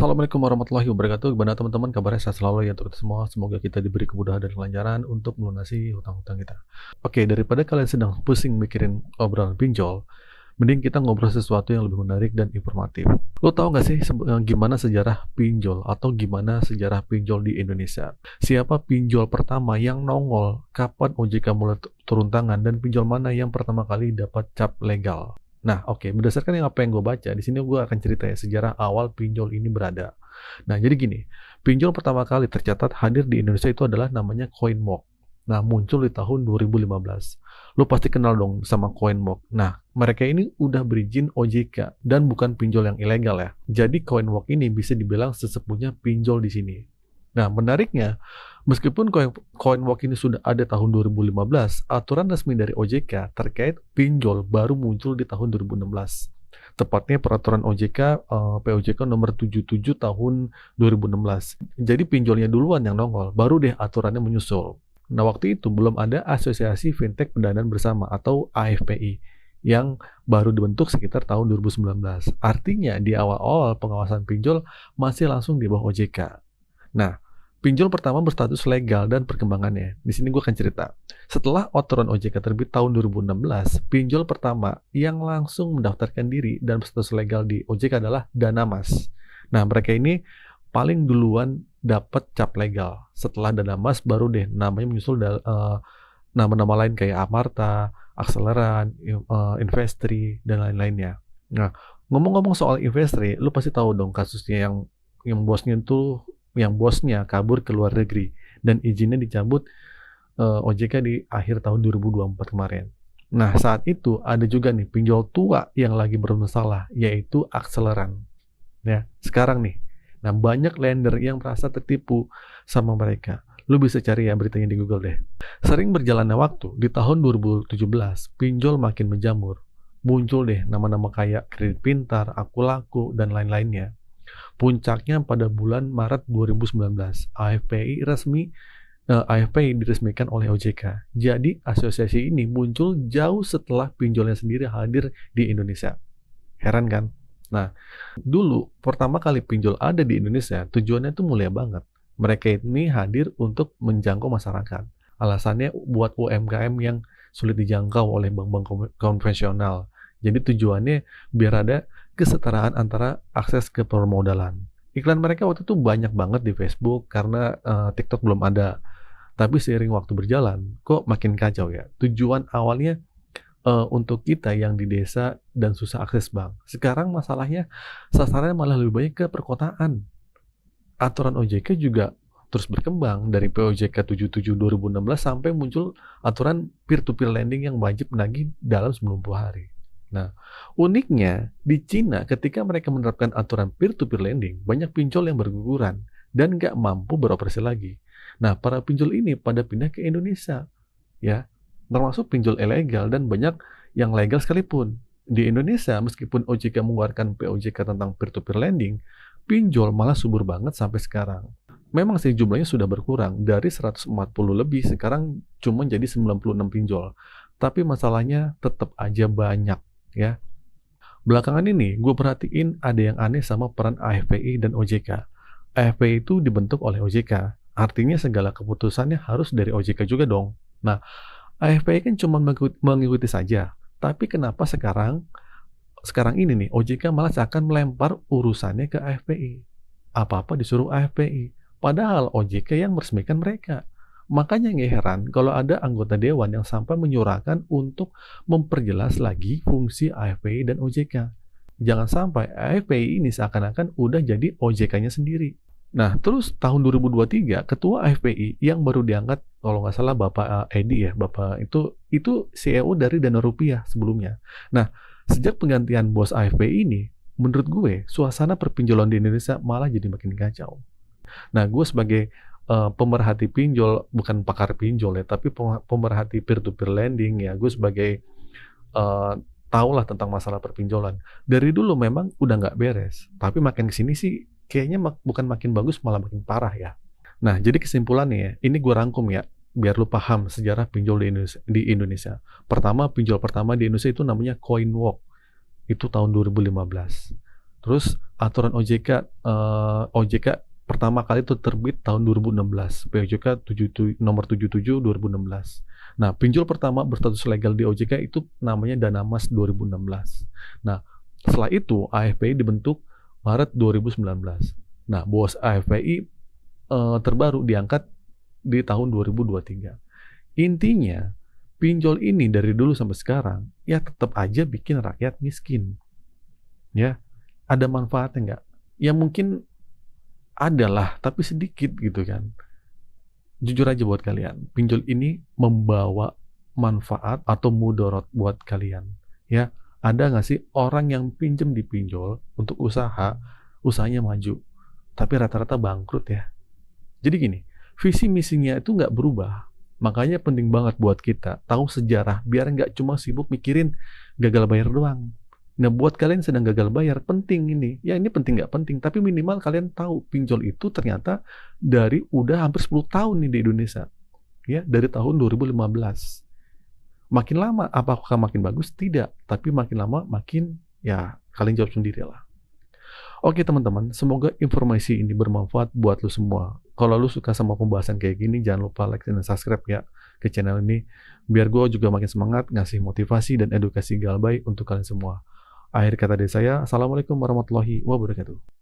Assalamualaikum warahmatullahi wabarakatuh. Gimana teman-teman, kabarnya sehat selalu ya untuk kita semua. Semoga kita diberi kemudahan dan kelancaran untuk melunasi hutang-hutang kita. Oke, daripada kalian sedang pusing mikirin obrolan pinjol, mending kita ngobrol sesuatu yang lebih menarik dan informatif. Lo tau gak sih gimana sejarah pinjol atau gimana sejarah pinjol di Indonesia? Siapa pinjol pertama yang nongol? Kapan OJK mulai turun tangan? Dan pinjol mana yang pertama kali dapat cap legal? Nah, oke, berdasarkan apa yang gue baca, di sini gue akan cerita ya sejarah awal pinjol ini berada. Nah, jadi gini, pinjol pertama kali tercatat hadir di Indonesia itu adalah namanya CoinMock. Nah, muncul di tahun 2015. Lo pasti kenal dong sama CoinMock. Nah, mereka ini udah berizin OJK dan bukan pinjol yang ilegal ya. Jadi CoinMock ini bisa dibilang sesepuhnya pinjol di sini. Nah, menariknya, meskipun CoinMock ini sudah ada tahun 2015, aturan resmi dari OJK terkait pinjol baru muncul di tahun 2016. Tepatnya peraturan OJK POJK nomor 77 tahun 2016. Jadi pinjolnya duluan yang nongol, baru deh aturannya menyusul. Nah, waktu itu belum ada Asosiasi Fintech Pendanaan Bersama atau AFPI yang baru dibentuk sekitar tahun 2019. Artinya di awal-awal pengawasan pinjol masih langsung di bawah OJK. Nah, pinjol pertama berstatus legal dan perkembangannya. Di sini gue akan cerita. Setelah aturan OJK terbit tahun 2016, pinjol pertama yang langsung mendaftarkan diri dan berstatus legal di OJK adalah Danamas. Nah, mereka ini paling duluan dapat cap legal. Setelah Danamas, baru deh namanya menyusul nama-nama lain kayak Amarta, Akseleran, Investri, dan lain-lainnya. Nah, ngomong-ngomong soal Investri, lu pasti tahu dong kasusnya yang bosnya kabur ke luar negeri dan izinnya dicabut OJK di akhir tahun 2024 kemarin. Nah, saat itu ada juga nih pinjol tua yang lagi bermasalah, yaitu Akseleran. Ya, sekarang nih, nah banyak lender yang merasa tertipu sama mereka. Lu bisa cari ya beritanya di Google deh. Sering berjalannya waktu, di tahun 2017, pinjol makin menjamur. Muncul deh nama-nama kayak Kredit Pintar, Akulaku, dan lain-lainnya. Puncaknya pada bulan Maret 2019, AFPI diresmikan oleh OJK. Jadi asosiasi ini muncul jauh setelah pinjolnya sendiri hadir di Indonesia. Heran kan? Nah, dulu pertama kali pinjol ada di Indonesia, tujuannya itu mulia banget. Mereka ini hadir untuk menjangkau masyarakat. Alasannya buat UMKM yang sulit dijangkau oleh bank-bank konvensional. Jadi tujuannya biar ada kesetaraan antara akses ke permodalan. Iklan mereka waktu itu banyak banget di Facebook karena TikTok belum ada. Tapi seiring waktu berjalan, kok makin kacau ya. Tujuan awalnya untuk kita yang di desa dan susah akses bank. Sekarang masalahnya sasarannya malah lebih banyak ke perkotaan. Aturan OJK juga terus berkembang dari POJK 77 2016 sampai muncul aturan peer-to-peer lending yang wajib menagih dalam 90 hari. Nah, uniknya di Cina ketika mereka menerapkan aturan peer-to-peer lending, banyak pinjol yang berguguran dan nggak mampu beroperasi lagi. Nah, para pinjol ini pada pindah ke Indonesia, ya, termasuk pinjol ilegal dan banyak yang legal sekalipun. Di Indonesia, meskipun OJK mengeluarkan POJK tentang peer-to-peer lending, pinjol malah subur banget sampai sekarang. Memang sih jumlahnya sudah berkurang, dari 140 lebih sekarang cuma jadi 96 pinjol. Tapi masalahnya tetap aja banyak. Ya, belakangan ini gue perhatiin ada yang aneh sama peran AFPI dan OJK. AFPI itu dibentuk oleh OJK, artinya segala keputusannya harus dari OJK juga dong. Nah, AFPI kan cuma mengikuti saja, tapi kenapa sekarang ini nih OJK malah seakan melempar urusannya ke AFPI. Apa-apa disuruh AFPI, padahal OJK yang meresmikan mereka. Makanya nggak heran kalau ada anggota dewan yang sampai menyuarakan untuk memperjelas lagi fungsi AFPI dan OJK. Jangan sampai AFPI ini seakan-akan udah jadi OJK-nya sendiri. Nah, terus tahun 2023, ketua AFPI yang baru diangkat, kalau nggak salah Bapak Edi ya, Bapak itu CEO dari Dana Rupiah sebelumnya. Nah, sejak penggantian bos AFPI ini, menurut gue, suasana perpinjolan di Indonesia malah jadi makin kacau. Nah, gue sebagai pemerhati pinjol, bukan pakar pinjol ya, tapi pemerhati peer-to-peer lending ya, gue sebagai tahulah tentang masalah perpinjolan. Dari dulu memang udah nggak beres, tapi makin kesini sih kayaknya bukan makin bagus, malah makin parah ya. Nah, jadi kesimpulannya ya, ini gue rangkum ya, biar lu paham sejarah pinjol di Indonesia. Pertama, pinjol pertama di Indonesia itu namanya CoinWalk. Itu tahun 2015. Terus aturan OJK pertama kali itu terbit tahun 2016, POJK nomor 77 2016. Nah, pinjol pertama berstatus legal di OJK itu namanya Danamas 2016. Nah, setelah itu AFPI dibentuk Maret 2019. Nah, bos AFPI terbaru diangkat di tahun 2023. Intinya, pinjol ini dari dulu sampai sekarang ya tetap aja bikin rakyat miskin. Ya, ada manfaatnya nggak? Ya mungkin adalah, tapi sedikit gitu kan. Jujur aja buat kalian, pinjol ini membawa manfaat atau mudorot buat kalian. Ya, ada nggak sih orang yang pinjem di pinjol untuk usaha, usahanya maju, tapi rata-rata bangkrut ya. Jadi gini, visi misinya itu nggak berubah. Makanya penting banget buat kita tahu sejarah biar nggak cuma sibuk mikirin gagal bayar doang. Nah, buat kalian yang sedang gagal bayar, penting ini. Ya, ini penting nggak penting, tapi minimal kalian tahu pinjol itu ternyata dari udah hampir 10 tahun nih di Indonesia. Ya, dari tahun 2015. Makin lama, apakah makin bagus? Tidak. Tapi makin lama, makin ya kalian jawab sendiri lah. Oke teman-teman, semoga informasi ini bermanfaat buat lu semua. Kalau lu suka sama pembahasan kayak gini, jangan lupa like dan subscribe ya ke channel ini. Biar gue juga makin semangat ngasih motivasi dan edukasi Galbay untuk kalian semua. Akhir kata dari saya, Assalamualaikum warahmatullahi wabarakatuh.